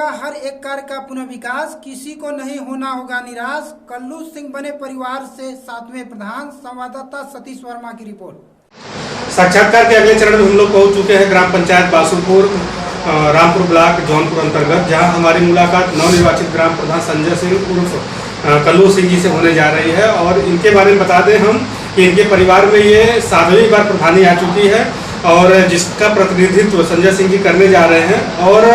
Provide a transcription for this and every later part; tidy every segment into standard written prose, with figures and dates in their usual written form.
हर एक कार्य का पुनः विकास, किसी को नहीं होना होगा निराश। कल्लू सिंह बने परिवार से 7वें प्रधान। संवाददाता सतीश वर्मा की रिपोर्ट। साक्षात्कार के अगले चरण में हम लोग पहुंच चुके हैं ग्राम पंचायत बासुपुर रामपुर ब्लॉक जौनपुर अंतर्गत, जहां हमारी मुलाकात नवनिर्वाचित ग्राम प्रधान संजय सिंह उर्फ कल्लू सिंह जी से होने जा रही है। और इनके बारे में बता दें हम कि इनके परिवार में ये 7वीं बार प्रधानी आ चुकी है और जिसका प्रतिनिधित्व संजय सिंह जी करने जा रहे हैं। और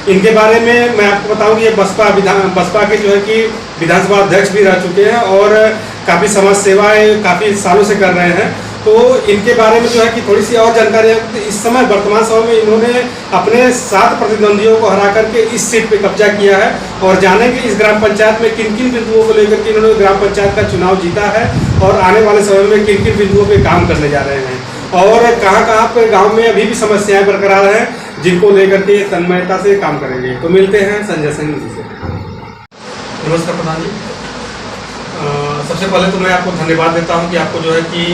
इनके बारे में मैं आपको बताऊं कि ये बसपा के जो है कि विधानसभा अध्यक्ष भी रह चुके हैं और काफ़ी समाज सेवाएं काफ़ी सालों से कर रहे हैं। तो इनके बारे में जो है कि थोड़ी सी और जानकारी है। इस समय वर्तमान समय में इन्होंने अपने 7 प्रतिद्वंदियों को हरा करके इस सीट पे कब्जा किया है और जानेंगे इस ग्राम पंचायत में किन किन बिंदुओं को लेकर के इन्होंने ग्राम पंचायत का चुनाव जीता है और आने वाले समय में किन किन बिंदुओं पे काम करने जा रहे हैं और कहाँ पे गाँव में अभी भी समस्याएं बरकरार हैं जिनको लेकर के तन्मयता से काम करेंगे। तो मिलते हैं संजय सिंह जी से। नमस्कार प्रधान जी। सबसे पहले तो मैं आपको धन्यवाद देता हूं कि आपको जो है कि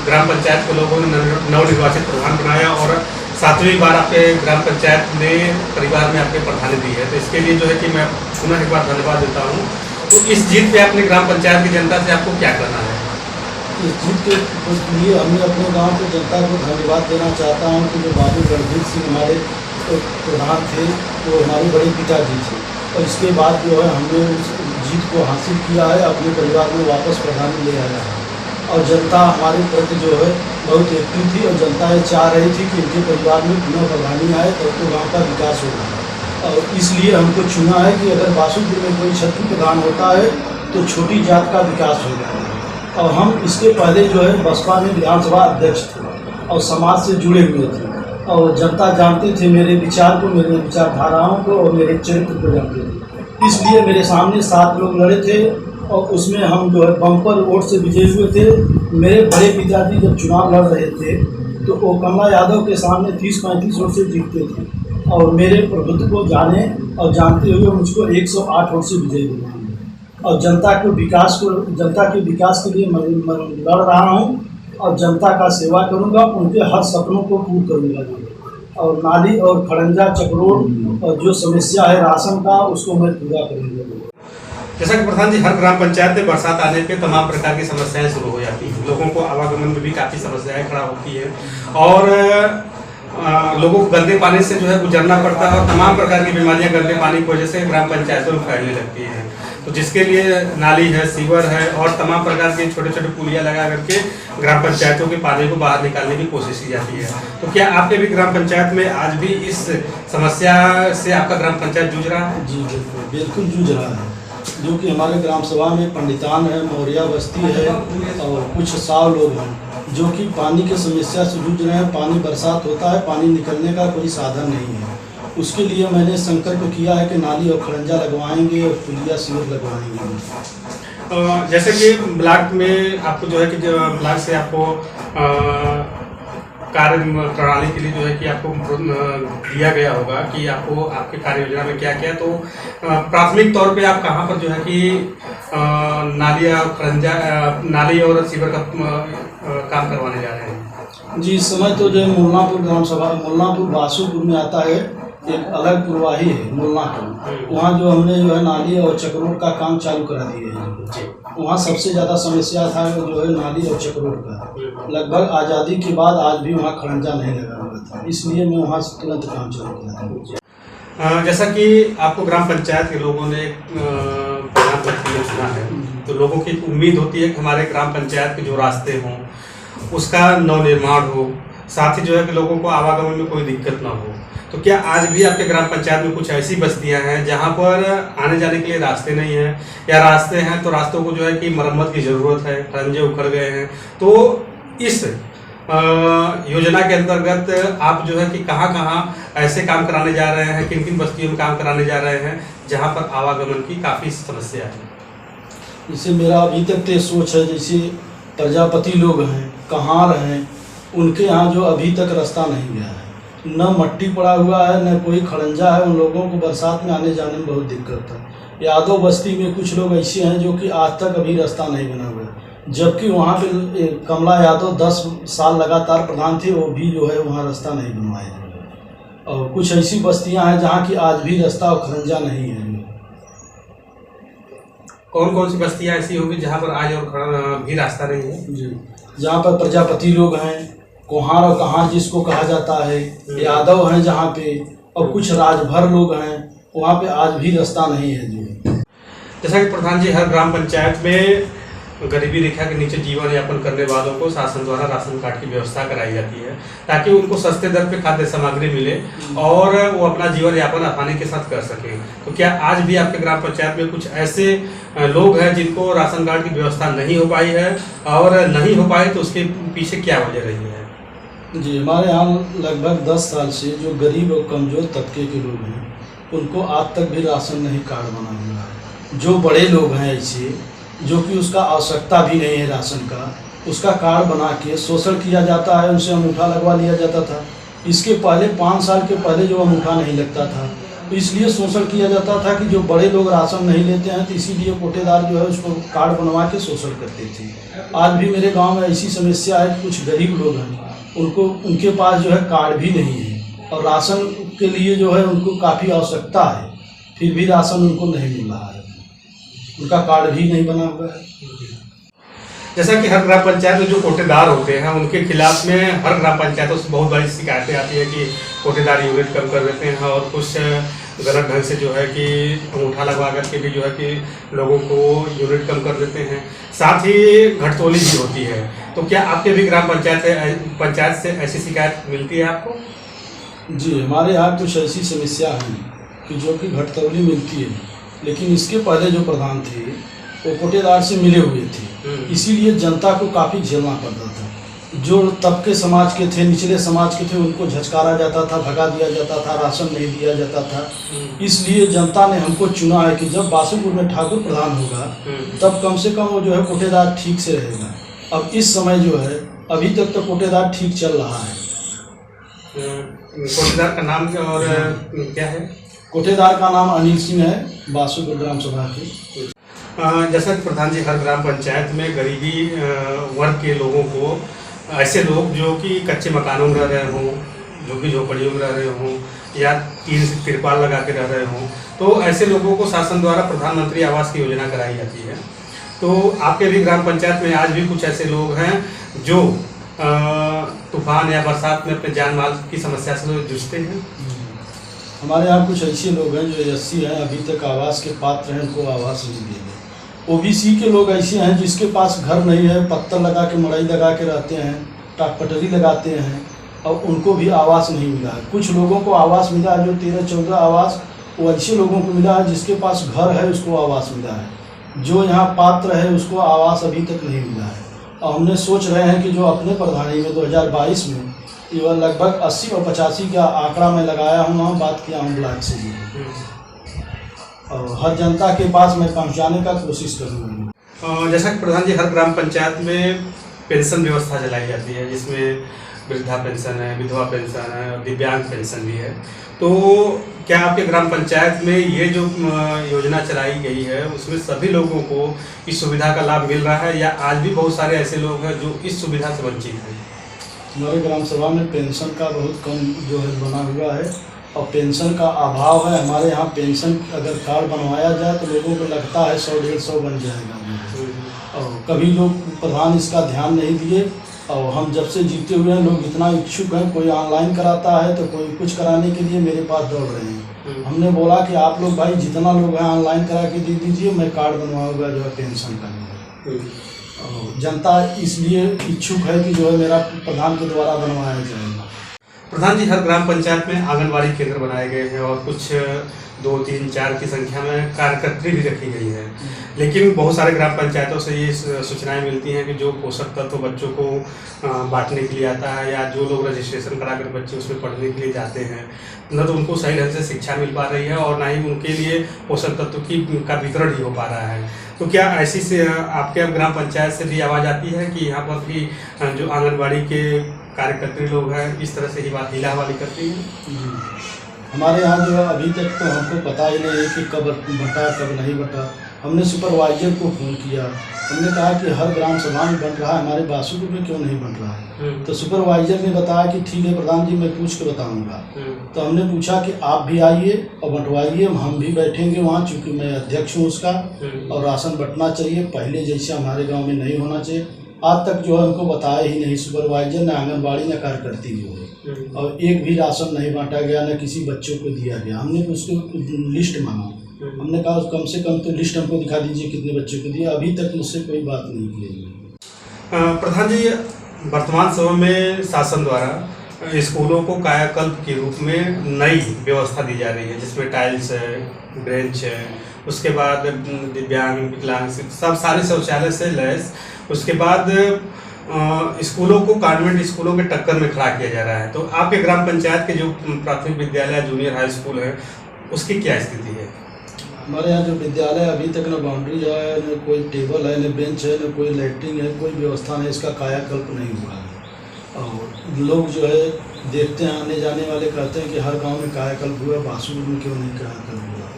ग्राम पंचायत के लोगों ने नवनिर्वाचित प्रधान बनाया और 7वीं बार आपके ग्राम पंचायत ने परिवार में आपके प्रधानी दी है। तो इसके लिए जो है कि मैं पुनः एक बार धन्यवाद देता हूँ। तो इस जीत पे अपने ग्राम पंचायत की जनता से आपको क्या करना है? इस जीत के लिए हमने अपने गांव की जनता को धन्यवाद देना चाहता हूं कि जो बाबू रणजीत सिंह हमारे प्रधान थे वो हमारे बड़े पिताजी थे और इसके बाद जो है हमने उस जीत को हासिल किया है, अपने परिवार में वापस प्रधानी ले आया है। और जनता हमारे प्रति जो है बहुत एक्टिव थी और जनता ये चाह रही थी कि इनके परिवार में पुनः प्रधानी आए तब तो गाँव का विकास होगा। और इसलिए हमको चुना है कि अगर बासुपुर में कोई क्षत्रिय प्रधान होता है तो छोटी जात का विकास होगा। और हम इसके पहले जो है बसपा में विधानसभा अध्यक्ष थे और समाज से जुड़े हुए थे और जनता जानते थे मेरे विचार को, मेरे विचारधाराओं को और मेरे चरित्र को जानते थे। इसलिए मेरे सामने 7 लोग लड़े थे और उसमें हम जो है बम्पर वोट से विजयी हुए थे। मेरे बड़े पिताजी जब चुनाव लड़ रहे थे तो वो कमला यादव के सामने 30-35 वोट से जीतते थे और मेरे प्रभुत्व को जाने और जानते हुए मुझको 108 वोट से विजयी हुए और जनता के विकास के लिए लड़ रहा हूँ और जनता का सेवा करूँगा, उनके हर सपनों को पूर्ण करूँगा और नाली और खड़ंजा चक्रोड और जो समस्या है राशन का उसको मैं पूरा करूँगा। जैसा कि प्रधान जी हर ग्राम पंचायत में बरसात आने पे तमाम प्रकार की समस्याएं शुरू हो जाती हैं, लोगों को आवागमन में भी काफ़ी समस्याएं खड़ा होती है और लोगों को गंदे पानी से जो है गुजरना पड़ता है और तमाम प्रकार की बीमारियां गंदे पानी की वजह से ग्राम पंचायतों में फैलने लगती हैं। तो जिसके लिए नाली है, सीवर है और तमाम प्रकार के छोटे छोटे पुलिया लगा करके ग्राम पंचायतों के पानी को बाहर निकालने की कोशिश की जाती है। तो क्या आपके भी ग्राम पंचायत में आज भी इस समस्या से आपका ग्राम पंचायत जूझ रहा है? जी बिल्कुल जूझ रहा है, जो कि हमारे ग्राम सभा में पंडितान है, मौर्या बस्ती है और कुछ 100 लोग हैं जो कि पानी की समस्या से जूझ रहे हैं। पानी बरसात होता है, पानी निकलने का कोई साधन नहीं है। उसके लिए मैंने संकल्प किया है कि नाली और खड़ंजा लगवाएंगे और पुलिया सीवर लगवाएंगे। जैसे कि ब्लॉक में आपको जो है कि ब्लॉक से आपको कार्य प्रणाली के लिए जो है कि आपको दिया गया होगा कि आपको आपके कार्य योजना में क्या क्या, तो प्राथमिक तौर पे आप कहाँ पर जो है कि नाली और सीवर का काम करवाने जा रहे हैं? जी इस समय तो जो है मुल्लापुर ग्राम सभा, मुल्लापुर बासुपुर में आता है, एक अलग प्रवाही है मुल्लापुर, वहाँ जो हमने जो है नाली और चक्रोड का काम चालू करा दिए हैं। वहाँ सबसे ज़्यादा समस्या था जो है नाली और चक्रोड का। लगभग आज़ादी के बाद आज भी वहाँ खड़ंजा नहीं लगा हुआ था, इसलिए मैं वहाँ से तुरंत काम चालू किया था। जैसा कि आपको ग्राम पंचायत के लोगों ने प्रधानमंत्री चुना है तो लोगों की उम्मीद होती है कि हमारे ग्राम पंचायत के जो रास्ते हों उसका नवनिर्माण हो, साथ ही जो है कि लोगों को आवागमन में कोई दिक्कत ना हो। तो क्या आज भी आपके ग्राम पंचायत में कुछ ऐसी बस्तियां हैं जहां पर आने जाने के लिए रास्ते नहीं हैं, या रास्ते हैं तो रास्तों को जो है कि मरम्मत की ज़रूरत है, खंजे उखड़ गए हैं? तो इस योजना के अंतर्गत आप जो है कि कहां ऐसे काम कराने जा रहे हैं, किन किन बस्तियों में काम कराने जा रहे हैं जहां पर आवागमन की काफ़ी समस्या है? जैसे मेरा अभी तक तो सोच है, जैसे प्रजापति लोग हैं, कहार हैं, उनके यहाँ जो अभी तक रास्ता नहीं गया है, न मट्टी पड़ा हुआ है न कोई खड़ंजा है, उन लोगों को बरसात में आने जाने में बहुत दिक्कत है। यादव बस्ती में कुछ लोग ऐसे हैं जो कि आज तक अभी रास्ता नहीं बना हुआ है, जबकि वहाँ पे कमला यादव 10 साल लगातार प्रधान थे, वो भी जो है वहाँ रास्ता नहीं बनवाए। और कुछ ऐसी बस्तियां हैं जहाँ की आज भी रास्ता और खरंजा नहीं है। कौन कौन सी बस्तियां ऐसी होंगी जहाँ पर आज और भी रास्ता नहीं है? जी, जहाँ पर प्रजापति लोग हैं, कोहार और कहार जिसको कहा जाता है, यादव हैं जहाँ पे, और कुछ राजभर लोग हैं, वहाँ पे आज भी रास्ता नहीं है जी। जैसा कि प्रधान जी, हर ग्राम पंचायत में गरीबी रेखा के नीचे जीवन यापन करने वालों को शासन द्वारा राशन कार्ड की व्यवस्था कराई जाती है ताकि उनको सस्ते दर पे खाद्य सामग्री मिले और वो अपना जीवन यापन आसानी के साथ कर सकें। तो क्या आज भी आपके ग्राम पंचायत में कुछ ऐसे लोग हैं जिनको राशन कार्ड की व्यवस्था नहीं हो पाई है, और नहीं हो पाई तो उसके पीछे क्या वजह रही है? जी, हमारे यहाँ लगभग 10 साल से जो गरीब और कमज़ोर तबके के लोग हैं उनको आज तक भी राशन नहीं कार्ड बना हुआ है। जो बड़े लोग हैं ऐसे जो कि उसका आवश्यकता भी नहीं है राशन का, उसका कार्ड बना के शोषण किया जाता है, उनसे अंगूठा लगवा लिया जाता था। इसके पहले 5 साल के पहले जो अंगूठा नहीं लगता था तो इसलिए शोषण किया जाता था कि जो बड़े लोग राशन नहीं लेते हैं तो इसीलिए कोटेदार जो है उसको कार्ड बनवा के शोषण करते थे। आज भी मेरे गाँव में ऐसी समस्या है कि कुछ गरीब लोग हैं उनके पास जो है कार्ड भी नहीं है और राशन के लिए जो है उनको काफ़ी आवश्यकता है, फिर भी राशन उनको नहीं मिल रहा है, उनका कार्ड भी नहीं बना हुआ है। जैसा कि हर ग्राम पंचायत में जो कोटेदार होते हैं उनके खिलाफ में हर ग्राम पंचायतों से बहुत बड़ी शिकायतें आती है कि कोटेदार यूनिट कम कर देते हैं और कुछ गलत ढंग से जो है कि अंगूठा लगवा करके भी जो है कि लोगों को यूनिट कम कर देते हैं, साथ ही घटतोली भी होती है। तो क्या आपके भी ग्राम पंचायत से ऐसी शिकायत मिलती है आपको? जी, हमारे यहाँ कुछ ऐसी समस्या है कि जो कि घटतौली मिलती है, लेकिन इसके पहले जो प्रधान थे वो कोटेदार से मिले हुए थे, इसीलिए जनता को काफ़ी झेलना पड़ता था। जो तबके समाज के थे, निचले समाज के थे, उनको झचकारा जाता था, भगा दिया जाता था, राशन नहीं दिया जाता था। इसलिए जनता ने हमको चुना है कि जब बासुपुर में ठाकुर प्रधान होगा तब कम से कम वो जो है कोटेदार ठीक से रहेगा। अब इस समय जो है अभी तक तो कोटेदार ठीक चल रहा है। कोटेदार का नाम और क्या है? कोटेदार का नाम अनिल सिंह है, बासुपुर ग्राम सभा के। जैसा कि प्रधान जी, हर ग्राम पंचायत में गरीबी वर्ग के लोगों को, ऐसे लोग जो कि कच्चे मकानों में रह रहे हों, झुग्गी झोपड़ियों में रह रहे हों या टीन से तिरपाल लगा के रह रहे हों, तो ऐसे लोगों को शासन द्वारा प्रधानमंत्री आवास की योजना कराई जाती है। तो आपके भी ग्राम पंचायत में आज भी कुछ ऐसे लोग हैं जो तूफान या बरसात में अपने जान माल की समस्या से जूझते हैं? हमारे यहाँ कुछ ऐसे लोग हैं जो 80 हैं, अभी तक आवास के पात्र हैं, उनको आवास नहीं दिए गए। ओबीसी के लोग ऐसे हैं जिसके पास घर नहीं है, पत्थर लगा के मड़ई लगा के रहते हैं, टाटपटरी लगाते हैं और उनको भी आवास नहीं मिला है। कुछ लोगों को आवास मिला है, जो 13-14 आवास वो ऐसे लोगों को मिला है जिसके पास घर है उसको आवास मिला है। जो यहाँ पात्र है उसको आवास अभी तक नहीं मिला है। और हमने सोच रहे हैं कि जो अपने प्रधानी में 2022 में ये लगभग 80 और 85 का आंकड़ा मैं लगाया हूँ, वहाँ बात किया हूँ ब्लॉक से भी, और हर जनता के पास मैं पहुँचाने का कोशिश करूँगा। जैसा कि प्रधान जी, हर ग्राम पंचायत में पेंशन व्यवस्था चलाई जाती है जिसमें वृद्धा पेंशन है, विधवा पेंशन है और दिव्यांग पेंशन भी है। तो क्या आपके ग्राम पंचायत में ये जो योजना चलाई गई है उसमें सभी लोगों को इस सुविधा का लाभ मिल रहा है या आज भी बहुत सारे ऐसे लोग हैं जो इस सुविधा से वंचित हैं? हमारे ग्राम सभा में पेंशन का बहुत कम जो है बना हुआ है और पेंशन का अभाव है। हमारे यहाँ पेंशन अगर कार्ड बनवाया जाए तो लोगों को लगता है 100-150 बन जाएगा, और कभी लोग प्रधान इसका ध्यान नहीं दिए। और हम जब से जीते हुए हैं लोग इतना इच्छुक हैं, कोई ऑनलाइन कराता है तो कोई कुछ कराने के लिए मेरे पास दौड़ रहे हैं। हमने बोला कि आप लोग भाई जितना लोग हैं ऑनलाइन करा के दे दीजिए, मैं कार्ड बनवाऊँगा जो है पेंशन का। जनता इसलिए इच्छुक है कि जो है मेरा प्रधान के द्वारा बनवाया जाएगा। प्रधान जी, हर ग्राम पंचायत में आंगनबाड़ी केंद्र बनाए गए हैं और कुछ 2, 3, 4 की संख्या में कार्यकर्त्री भी रखी गई है, लेकिन बहुत सारे ग्राम पंचायतों से ये सूचनाएं मिलती हैं कि जो पोषक तत्व बच्चों को बांटने के लिए आता है या जो लोग रजिस्ट्रेशन कराकर बच्चे उसमें पढ़ने के लिए जाते हैं, न तो उनको सही ढंग से शिक्षा मिल पा रही है और ना ही उनके लिए पोषक तत्व का वितरण ही हो पा रहा है। तो क्या ऐसी से आपके ग्राम पंचायत से भी आवाज़ आती है कि यहाँ पर भी जो आंगनबाड़ी के कार्यकर्त्री लोग हैं इस तरह से ही बात हीला हवाली करती हैं? हमारे यहाँ जो है अभी तक तो हमको पता ही नहीं है कि कब बटा कब नहीं बटा। हमने सुपरवाइजर को फ़ोन किया, हमने कहा कि हर ग्राम सभा में बन रहा है, हमारे बासुपुर में क्यों नहीं बन रहा है। तो सुपरवाइजर ने बताया कि ठीक है प्रधान जी, मैं पूछ के बताऊंगा। तो हमने पूछा कि आप भी आइए और बंटवाइए, हम भी बैठेंगे वहाँ, चूँकि मैं अध्यक्ष हूँ उसका, और राशन बंटना चाहिए, पहले जैसे हमारे गाँव में नहीं होना चाहिए। आज तक जो है हमको बताया ही नहीं सुपरवाइजर, न आंगनबाड़ी, न कार्यकर्ती जो है, और एक भी राशन नहीं बांटा गया, न किसी बच्चों को दिया गया। हमने उसको लिस्ट मांगा, हमने कहा कम से कम तो लिस्ट हमको दिखा दीजिए कितने बच्चों को दिया, अभी तक मुझसे कोई बात नहीं की। प्रधान जी, वर्तमान समय में शासन द्वारा स्कूलों को कायाकल्प के रूप में नई व्यवस्था दी जा रही है, जिसमें टाइल्स है, बेंच है, उसके बाद दिव्यांग विकलांग सब सारे शौचालय से लैस, उसके बाद स्कूलों को कॉन्वेंट स्कूलों के टक्कर में खड़ा किया जा रहा है। तो आपके ग्राम पंचायत के जो प्राथमिक विद्यालय, जूनियर हाई स्कूल है, उसकी क्या स्थिति है? हमारे यहाँ जो विद्यालय अभी तक न बाउंड्री है, न कोई टेबल है, न बेंच है, न कोई लैट्रिन है, कोई व्यवस्था नहीं, इसका कायाकल्प नहीं हुआ है। और लोग जो है देखते हैं, आने जाने वाले कहते हैं कि हर गांव में कायाकल्प हुआ, बासुपुर में क्यों नहीं कायाकल्प हुआ।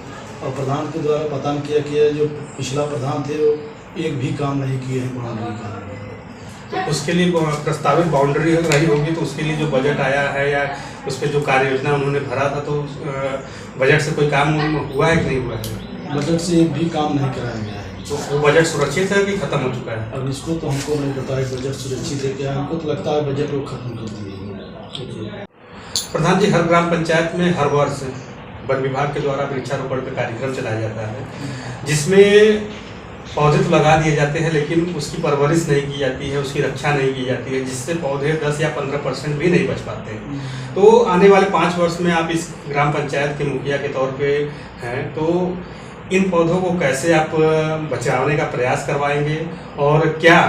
और प्रधान के द्वारा पता नहीं किया जो पिछला प्रधान थे वो एक भी काम नहीं किए हैं बाउंड्री का। तो उसके लिए प्रस्तावित बाउंड्री रही होगी, तो उसके लिए जो बजट आया है या उस पर जो कार्य योजना उन्होंने भरा था, तो बजट से कोई काम हुआ है कि नहीं हुआ है? बजट से एक भी काम नहीं कराया गया है। तो वो बजट सुरक्षित है कि खत्म हो चुका है? अब इसको तो हमको नहीं पता है बजट सुरक्षित है क्या, हमको तो लगता है बजट को खत्म कर दिए। प्रधान जी, हर ग्राम पंचायत में हर वर्ष वन विभाग के द्वारा वृक्षारोपण का कार्यक्रम चलाया जाता है, जिसमें पौधे तो लगा दिए जाते हैं, लेकिन उसकी परवरिश नहीं की जाती है, उसकी रक्षा नहीं की जाती है, जिससे पौधे 10 या 15% भी नहीं बच पाते हैं। तो आने वाले 5 वर्ष में आप इस ग्राम पंचायत के मुखिया के तौर पे हैं, तो इन पौधों को कैसे आप बचाने का प्रयास करवाएंगे और क्या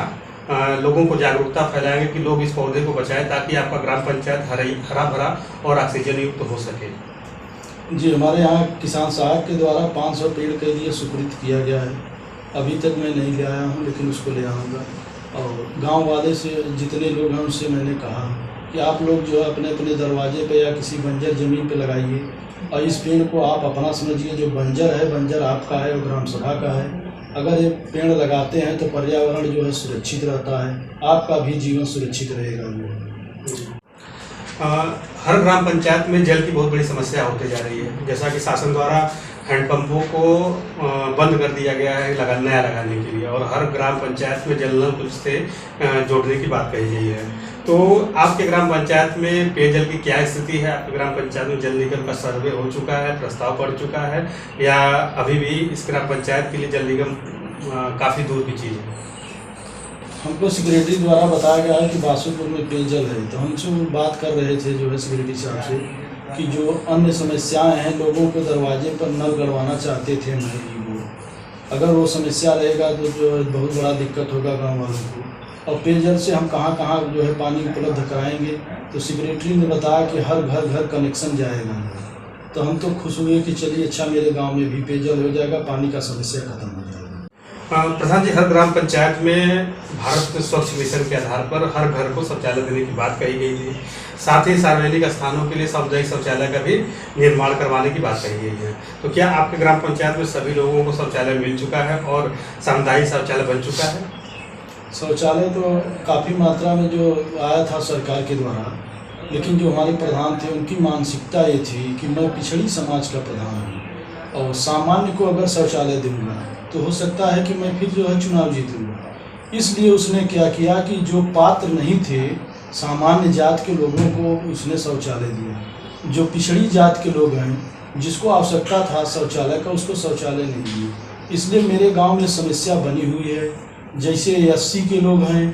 लोगों को जागरूकता फैलाएंगे कि लोग इस पौधे को बचाएं, ताकि आपका ग्राम पंचायत हरा भरा और ऑक्सीजन युक्त हो सके? जी, हमारे यहाँ किसान साहब के द्वारा 500 पेड़ के लिए स्वीकृत किया गया है। अभी तक मैं नहीं ले आया हूँ, लेकिन उसको ले आऊँगा। और गांव वाले से जितने लोग हैं उनसे मैंने कहा कि आप लोग जो है अपने अपने दरवाजे पे या किसी बंजर ज़मीन पे लगाइए, और इस पेड़ को आप अपना समझिए, जो बंजर है, बंजर आपका है और ग्राम सभा का है। अगर ये पेड़ लगाते हैं तो पर्यावरण जो है सुरक्षित रहता है, आपका भी जीवन सुरक्षित रहेगा। हर ग्राम पंचायत में जल की बहुत बड़ी समस्या होती जा रही है, जैसा कि शासन द्वारा हैंडपंपों को बंद कर दिया गया है नया लगाने के लिए, और हर ग्राम पंचायत में जल नल से जोड़ने की बात कही गई है। तो आपके ग्राम पंचायत में पेयजल की क्या स्थिति है? आपके ग्राम पंचायत में जल निगम का सर्वे हो चुका है, प्रस्ताव पड़ चुका है, या अभी भी इस ग्राम पंचायत के लिए जल निगम काफ़ी दूर की चीज़ है? हमको सेक्रेटरी द्वारा बताया गया है कि बासुपुर में पेयजल है, तो हमसे बात कर रहे थे जो है सेक्रेटरी साहब से कि जो अन्य समस्याएं हैं, लोगों को दरवाजे पर नल गड़वाना चाहते थे नहीं, वो अगर वो समस्या रहेगा तो जो है बहुत बड़ा दिक्कत होगा गांव वालों को। और पेयजल से हम कहाँ कहाँ जो है पानी उपलब्ध कराएंगे, तो सेक्रेटरी ने बताया कि हर घर कनेक्शन जाएगा। तो हम तो खुश हुए कि चलिए अच्छा, मेरे गाँव में भी पेयजल हो जाएगा, पानी का समस्या खत्म हो जाएगा। प्रधान जी, हर ग्राम पंचायत में भारत स्वच्छ मिशन के आधार पर हर घर को शौचालय देने की बात कही गई थी। साथ ही सार्वजनिक स्थानों के लिए सामुदायिक शौचालय का भी निर्माण करवाने की बात कही गई है। तो क्या आपके ग्राम पंचायत में सभी लोगों को शौचालय मिल चुका है और सामुदायिक शौचालय बन चुका है? शौचालय तो काफ़ी मात्रा में जो आया था सरकार के द्वारा, लेकिन जो हमारे प्रधान थे उनकी मानसिकता ये थी कि मैं पिछड़ी समाज का प्रधान हूँ और सामान्य को अगर शौचालय दूंगा तो हो सकता है कि मैं फिर जो है चुनाव जीतूंगा। इसलिए उसने क्या किया कि जो पात्र नहीं थे, सामान्य जात के लोगों को उसने शौचालय दिया। जो पिछड़ी जात के लोग हैं, जिसको आवश्यकता था शौचालय का, उसको शौचालय नहीं दिया। इसलिए मेरे गांव में समस्या बनी हुई है। जैसे एससी के लोग हैं,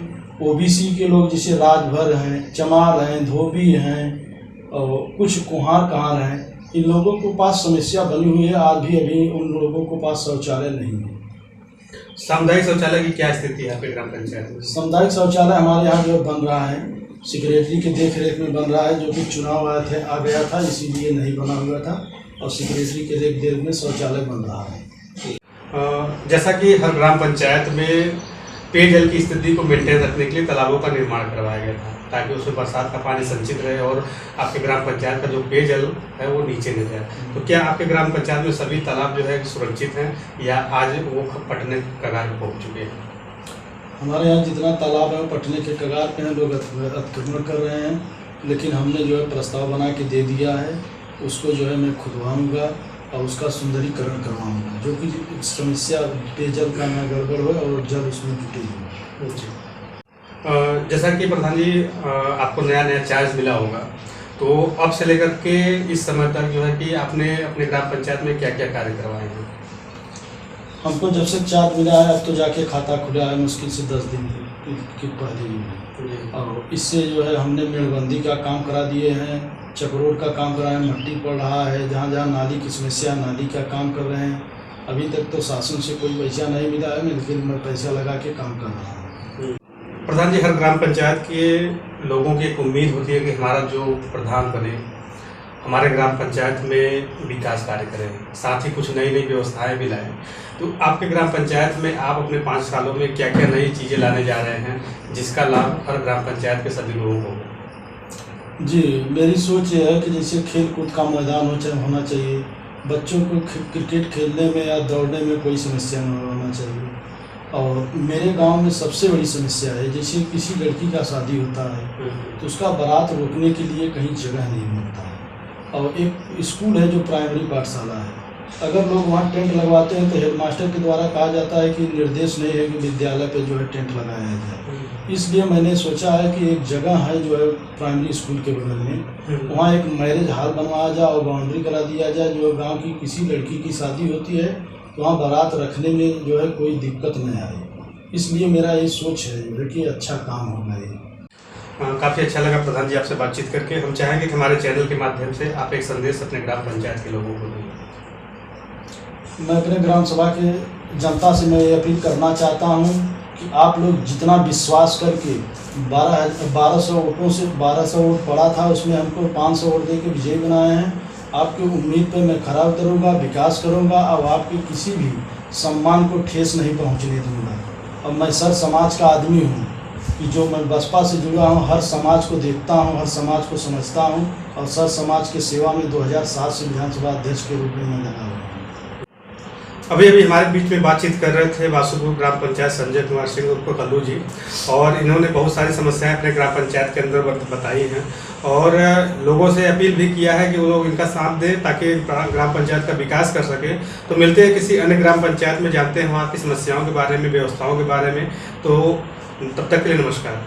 ओबीसी के लोग जैसे राजभर हैं, चमार हैं, धोबी हैं और कुछ कुम्हार कहार हैं, इन लोगों को पास समस्या बनी हुई है। आज भी अभी उन लोगों को पास शौचालय नहीं है। सामुदायिक शौचालय की क्या स्थिति है आपके ग्राम पंचायत में? सामुदायिक शौचालय हमारे यहाँ जो बन रहा है, सेक्रेटरी के देख रेख में बन रहा है, जो कि चुनाव आ गया था इसीलिए नहीं बना हुआ था, और सेक्रेटरी के देख रेख में शौचालय बन रहा है। जैसा कि हर ग्राम पंचायत में पेयजल की स्थिति को मेंटेन रखने के लिए तालाबों का निर्माण करवाया गया था, ताकि उसमें बरसात का पानी संचित रहे और आपके ग्राम पंचायत का जो पेयजल है वो नीचे न जाए। तो क्या आपके ग्राम पंचायत में सभी तालाब जो है सुरक्षित हैं या आज वो पटने कगार पर पहुँच चुके हैं? हमारे यहाँ जितना तालाब है वो पटने के कगार पे हैं, लोग अतिक्रमण कर रहे हैं, लेकिन हमने जो है प्रस्ताव बना के दे दिया है, उसको जो है मैं खुदवाऊँगा और उसका सुंदरीकरण करवाऊँगा, जो कि समस्या पेयजल का न गड़बड़ हो और जल उसमें जुटे हो। जैसा कि प्रधान जी आपको नया चार्ज मिला होगा, तो अब से लेकर के इस समय तक जो है कि आपने अपने ग्राम पंचायत में क्या क्या कार्य करवाए हैं? हमको जब से चार्ज मिला है अब तो जाके खाता खुला है मुश्किल से 10 दिन के पहले ही, और इससे जो है हमने मेड़बंदी का काम करा दिए हैं, चक्रोड का काम करा है, मट्टी पड़ रहा है, जहाँ जहाँ नाली की समस्या नाली का काम कर रहे हैं। अभी तक तो शासन से कोई पैसा नहीं मिला है, लेकिन मैं पैसा लगा के काम कर रहा हूँ। प्रधान जी, हर ग्राम पंचायत के लोगों की एक उम्मीद होती है कि हमारा जो प्रधान बने हमारे ग्राम पंचायत में विकास कार्य करें, साथ ही कुछ नई नई व्यवस्थाएं भी लाएं। तो आपके ग्राम पंचायत में आप अपने 5 सालों में क्या क्या नई चीज़ें लाने जा रहे हैं जिसका लाभ हर ग्राम पंचायत के सभी लोगों को हो? जी, मेरी सोच ये है कि जैसे खेल कूद का मैदान होना चाहिए, बच्चों को क्रिकेट खेलने में या दौड़ने में कोई समस्या न होना चाहिए। और मेरे गांव में सबसे बड़ी समस्या है, जैसे किसी लड़की का शादी होता है तो उसका बारात रोकने के लिए कहीं जगह नहीं मिलता है, और एक स्कूल है जो प्राइमरी पाठशाला है, अगर लोग वहाँ टेंट लगवाते हैं तो हेडमास्टर के द्वारा कहा जाता है कि निर्देश नहीं है कि विद्यालय पे जो है टेंट लगाया जाए। इसलिए मैंने सोचा है कि एक जगह है जो है प्राइमरी स्कूल के बगल में, वहाँ एक मैरिज हॉल बनवाया जाए और बाउंड्री करा दिया जाए, जो गांव की किसी लड़की की शादी होती है तो वहाँ बारात रखने में जो है कोई दिक्कत नहीं आए। इसलिए मेरा ये सोच है जो है कि अच्छा काम होगा ये। काफ़ी अच्छा लगा प्रधान जी आपसे बातचीत करके। हम चाहेंगे कि हमारे चैनल के माध्यम से आप एक संदेश अपने ग्राम पंचायत के लोगों को दें। मैं अपने ग्राम सभा के जनता से मैं ये अपील करना चाहता हूँ कि आप लोग जितना विश्वास करके 1200 वोटों से 1200 वोट पड़ा था, उसमें हमको 500 वोट दे के विजयी बनाए हैं। आपकी उम्मीद पे मैं खरा उतरूँगा, विकास करूँगा और आपके किसी भी सम्मान को ठेस नहीं पहुँचने दूँगा। और मैं सर समाज का आदमी हूँ कि जो मैं बसपा से जुड़ा हूँ, हर समाज को देखता हूँ, हर समाज को समझता हूँ, और सर समाज की सेवा में 2007 से विधानसभा अध्यक्ष के रूप में मैं लगा हुआ हूँ। अभी हमारे बीच में बातचीत कर रहे थे बासुपुर ग्राम पंचायत संजय कुमार सिंह उर्फ कल्लू जी, और इन्होंने बहुत सारी समस्याएं अपने ग्राम पंचायत के अंदर बताई हैं और लोगों से अपील भी किया है कि वो लोग इनका साथ दें ताकि ग्राम पंचायत का विकास कर सके। तो मिलते हैं किसी अन्य ग्राम पंचायत में, जानते हैं वहाँ की समस्याओं के बारे में, व्यवस्थाओं के बारे में। तो तब तक के लिए नमस्कार।